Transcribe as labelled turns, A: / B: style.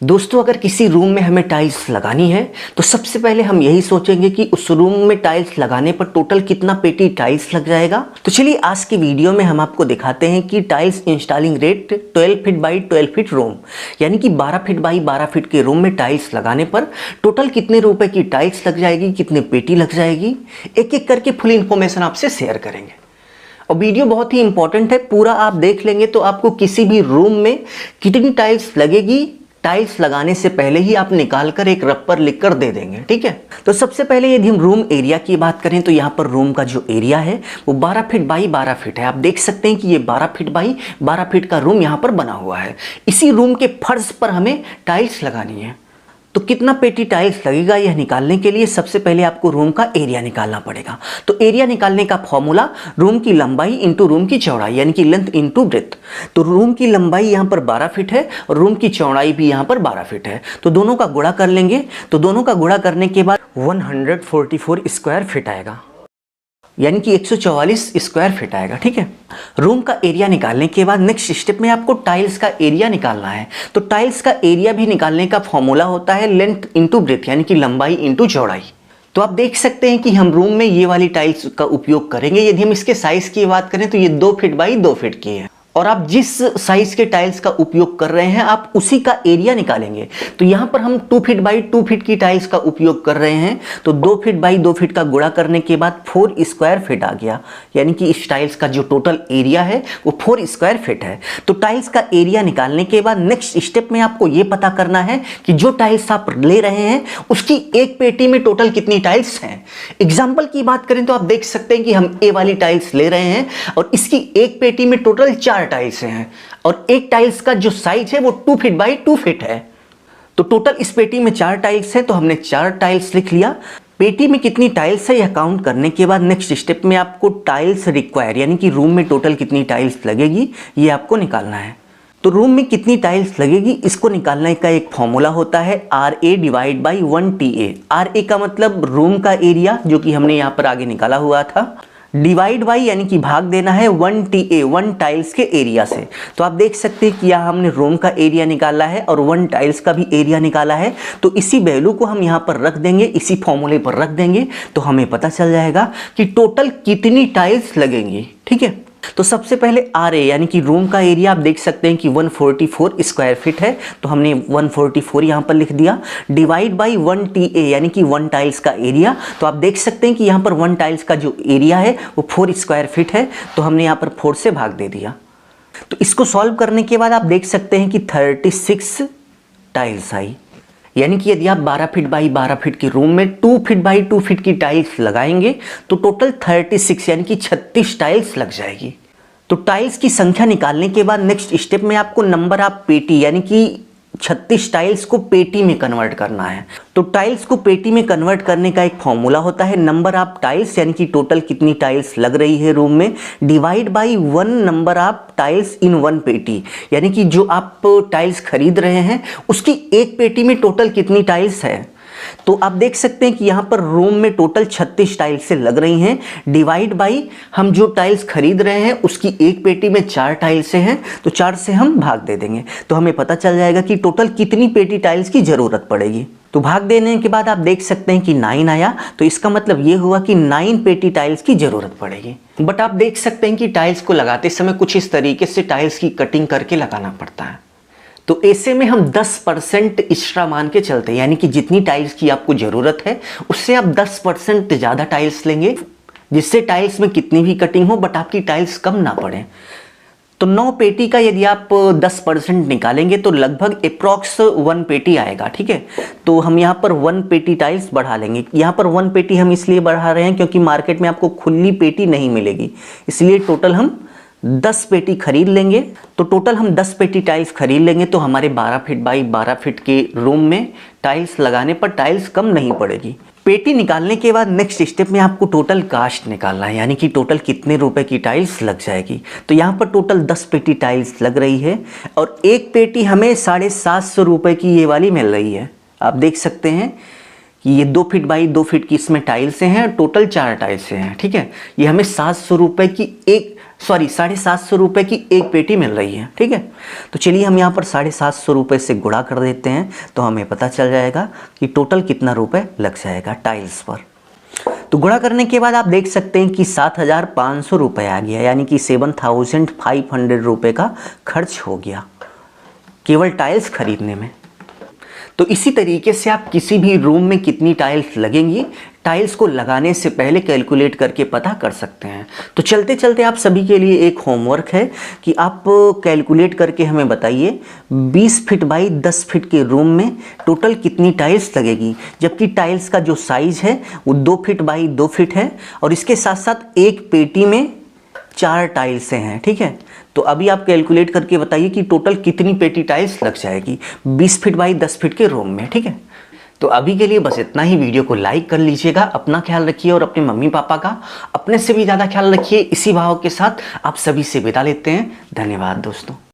A: दोस्तों, अगर किसी रूम में हमें टाइल्स लगानी है तो सबसे पहले हम यही सोचेंगे कि उस रूम में टाइल्स लगाने पर टोटल कितना पेटी टाइल्स लग जाएगा। तो चलिए आज की वीडियो में हम आपको दिखाते हैं कि tiles installing rate 12 feet by 12 feet room, यानी कि 12 फीट बाई 12 फीट के रूम में टाइल्स लगाने पर टोटल कितने रुपए की टाइल्स लग जाएगी, कितने पेटी लग जाएगी, एक एक करके फुल इन्फॉर्मेशन आपसे शेयर करेंगे। और वीडियो बहुत ही इंपॉर्टेंट है, पूरा आप देख लेंगे तो आपको किसी भी रूम में कितनी टाइल्स लगेगी, टाइल्स लगाने से पहले ही आप निकालकर एक रफ लिख कर दे देंगे। ठीक है, तो सबसे पहले यदि हम रूम एरिया की बात करें तो यहाँ पर रूम का जो एरिया है वो 12 फीट बाई 12 फीट है। आप देख सकते हैं कि ये 12 फीट बाई 12 फीट का रूम यहाँ पर बना हुआ है। इसी रूम के फर्श पर हमें टाइल्स लगानी है। तो कितना पेटी टाइल्स लगेगा यह निकालने के लिए सबसे पहले आपको रूम का एरिया निकालना पड़ेगा। तो एरिया निकालने का फॉर्मूला रूम की लंबाई इंटू रूम की चौड़ाई, यानी कि लेंथ इंटू ब्रेथ। तो रूम की लंबाई यहाँ पर 12 फीट है और रूम की चौड़ाई भी यहाँ पर 12 फीट है। तो दोनों का गुणा कर लेंगे। तो दोनों का गुणा करने के बाद 144 स्क्वायर फीट आएगा, यानी कि 144 स्क्वायर फीट आएगा। ठीक है, रूम का एरिया निकालने के बाद नेक्स्ट स्टेप में आपको टाइल्स का एरिया निकालना है। तो टाइल्स का एरिया भी निकालने का फॉर्मूला होता है लेंथ इंटू ब्रेथ, यानी कि लंबाई इंटू चौड़ाई। तो आप देख सकते हैं कि हम रूम में ये वाली टाइल्स का उपयोग करेंगे। यदि हम इसके साइज की बात करें तो ये 2 फीट बाई 2 फीट की है, और आप जिस साइज के टाइल्स का उपयोग कर रहे हैं आप उसी का एरिया निकालेंगे। तो यहाँ पर हम 2 फीट बाई 2 फीट की टाइल्स का उपयोग कर रहे हैं, तो 2 फीट बाई 2 फीट का गुणा करने के बाद 4 स्क्वायर फीट आ गया, यानी कि इस टाइल्स का जो टोटल एरिया है वो 4 स्क्वायर फीट है। तो टाइल्स का एरिया निकालने के बाद नेक्स्ट स्टेप में आपको ये पता करना है कि जो टाइल्स आप ले रहे हैं उसकी एक पेटी में टोटल कितनी टाइल्स हैं। एग्जाम्पल की बात करें तो आप देख सकते हैं कि हम ए वाली टाइल्स ले रहे हैं और इसकी एक पेटी में टोटल 4 टाइल्स हैं, और एक टाइल्स का जो साइज है वो 2 फीट बाई 2 फीट है। तो टोटल इस पेटी में 4 टाइल्स है, तो हमने 4 टाइल्स लिख लिया। पेटी में कितनी टाइल्स है यह काउंट करने के बाद नेक्स्ट स्टेप में आपको टाइल्स रिक्वायर, यानी कि रूम में टोटल कितनी टाइल्स लगेगी ये आपको निकालना है। तो रूम में कितनी टाइल्स लगेगी इसको निकालने का एक फॉर्मूला होता है RA divide by 1TA। RA का मतलब रूम का एरिया, जो कि हमने यहाँ पर आगे निकाला हुआ था, डिवाइड बाई यानी कि भाग देना है 1TA, 1 टाइल्स के एरिया से। तो आप देख सकते हैं कि यहाँ हमने रूम का एरिया निकाला है और 1 टाइल्स का भी एरिया निकाला है। तो इसी वैल्यू को हम यहाँ पर रख देंगे, इसी फॉर्मूले पर रख देंगे, तो हमें पता चल जाएगा कि टोटल कितनी टाइल्स लगेंगी। ठीक है, तो सबसे पहले RA यानी कि रूम का एरिया आप देख सकते हैं कि 144 स्क्वायर फीट है, तो हमने 144 यहाँ पर लिख दिया, डिवाइड बाई 1TA यानी कि 1 टाइल्स का एरिया। तो आप देख सकते हैं कि यहाँ पर 1 टाइल्स का जो एरिया है वो 4 स्क्वायर फीट है, तो हमने यहाँ पर 4 से भाग दे दिया। तो इसको सॉल्व करने के बाद आप देख सकते हैं कि 36 टाइल्स आई, यानी कि यदि आप 12 फीट बाई 12 फीट के रूम में 2 फीट बाई 2 फीट की टाइल्स लगाएंगे तो टोटल 36 यानी कि 36 टाइल्स लग जाएगी। तो टाइल्स की संख्या निकालने के बाद नेक्स्ट स्टेप में आपको नंबर ऑफ पेटी, यानी कि 36 टाइल्स को पेटी में कन्वर्ट करना है। तो टाइल्स को पेटी में कन्वर्ट करने का एक फॉर्मूला होता है नंबर ऑफ टाइल्स, यानी कि टोटल कितनी टाइल्स लग रही है रूम में, divide by 1 number of tiles in 1 पेटी, यानी कि जो आप टाइल्स खरीद रहे हैं उसकी एक पेटी में टोटल कितनी टाइल्स है। तो आप देख सकते हैं कि यहाँ पर रूम में टोटल 36 टाइल्स से लग रही हैं, डिवाइड बाई हम जो टाइल्स खरीद रहे हैं उसकी एक पेटी में 4 टाइल्स से हैं, तो 4 से हम भाग दे देंगे, तो हमें पता चल जाएगा कि टोटल कितनी पेटी टाइल्स की ज़रूरत पड़ेगी। तो भाग देने के बाद आप देख सकते हैं कि 9 आया, तो इसका मतलब ये हुआ कि 9 पेटी टाइल्स की ज़रूरत पड़ेगी। बट आप देख सकते हैं कि टाइल्स को लगाते समय कुछ इस तरीके से टाइल्स की कटिंग करके लगाना पड़ता है। तो ऐसे में हम 10% एक्स्ट्रा मान के चलते हैं, यानी कि जितनी टाइल्स की आपको ज़रूरत है उससे आप 10% ज़्यादा टाइल्स लेंगे, जिससे टाइल्स में कितनी भी कटिंग हो बट आपकी टाइल्स कम ना पड़े। तो 9 पेटी का यदि आप 10% निकालेंगे तो लगभग अप्रॉक्स 1 पेटी आएगा। ठीक है, तो हम यहाँ पर 1 पेटी टाइल्स बढ़ा लेंगे। यहाँ पर 1 पेटी हम इसलिए बढ़ा रहे हैं क्योंकि मार्केट में आपको खुली पेटी नहीं मिलेगी, इसलिए टोटल हम 10 पेटी खरीद लेंगे। तो टोटल हम 10 पेटी टाइल्स खरीद लेंगे, तो हमारे 12 फीट बाई 12 फीट के रूम में टाइल्स लगाने पर टाइल्स कम नहीं पड़ेगी। पेटी निकालने के बाद नेक्स्ट स्टेप में आपको टोटल कास्ट निकालना है, यानी कि टोटल कितने रुपए की टाइल्स लग जाएगी। तो यहाँ पर टोटल 10 पेटी टाइल्स लग रही है और एक पेटी हमें 750 रुपये की ये वाली मिल रही है। आप देख सकते हैं कि ये 2 फीट बाई 2 फीट की इसमें टाइल्स हैं, टोटल 4 टाइल्स हैं। ठीक है, ये हमें 700 रुपये की एक सॉरी 750 रुपये की एक पेटी मिल रही है, ठीक है। तो चलिए हम यहाँ पर 750 रुपये से गुणा कर देते हैं, तो हमें पता चल जाएगा कि टोटल कितना रुपए लग जाएगा टाइल्स पर। तो गुणा करने के बाद आप देख सकते हैं कि 7,500 रुपये आ गया, यानी कि 7,500 रुपये का खर्च हो गया केवल टाइल्स खरीदने में। तो इसी तरीके से आप किसी भी रूम में कितनी टाइल्स लगेंगी, टाइल्स को लगाने से पहले कैलकुलेट करके पता कर सकते हैं। तो चलते चलते आप सभी के लिए एक होमवर्क है कि आप कैलकुलेट करके हमें बताइए 20 फीट बाई 10 फीट के रूम में टोटल कितनी टाइल्स लगेगी, जबकि टाइल्स का जो साइज है वो 2 फीट बाई 2 फीट है और इसके साथ साथ एक पेटी में 4 टाइल्स हैं, ठीक है। तो अभी आप कैलकुलेट करके बताइए कि टोटल कितनी पेटी टाइल्स लग जाएगी 20 फीट बाई 10 फीट के रूम में, ठीक है। तो अभी के लिए बस इतना ही। वीडियो को लाइक कर लीजिएगा, अपना ख्याल रखिए और अपने मम्मी पापा का अपने से भी ज़्यादा ख्याल रखिए। इसी भाव के साथ आप सभी से विदा लेते हैं। धन्यवाद दोस्तों।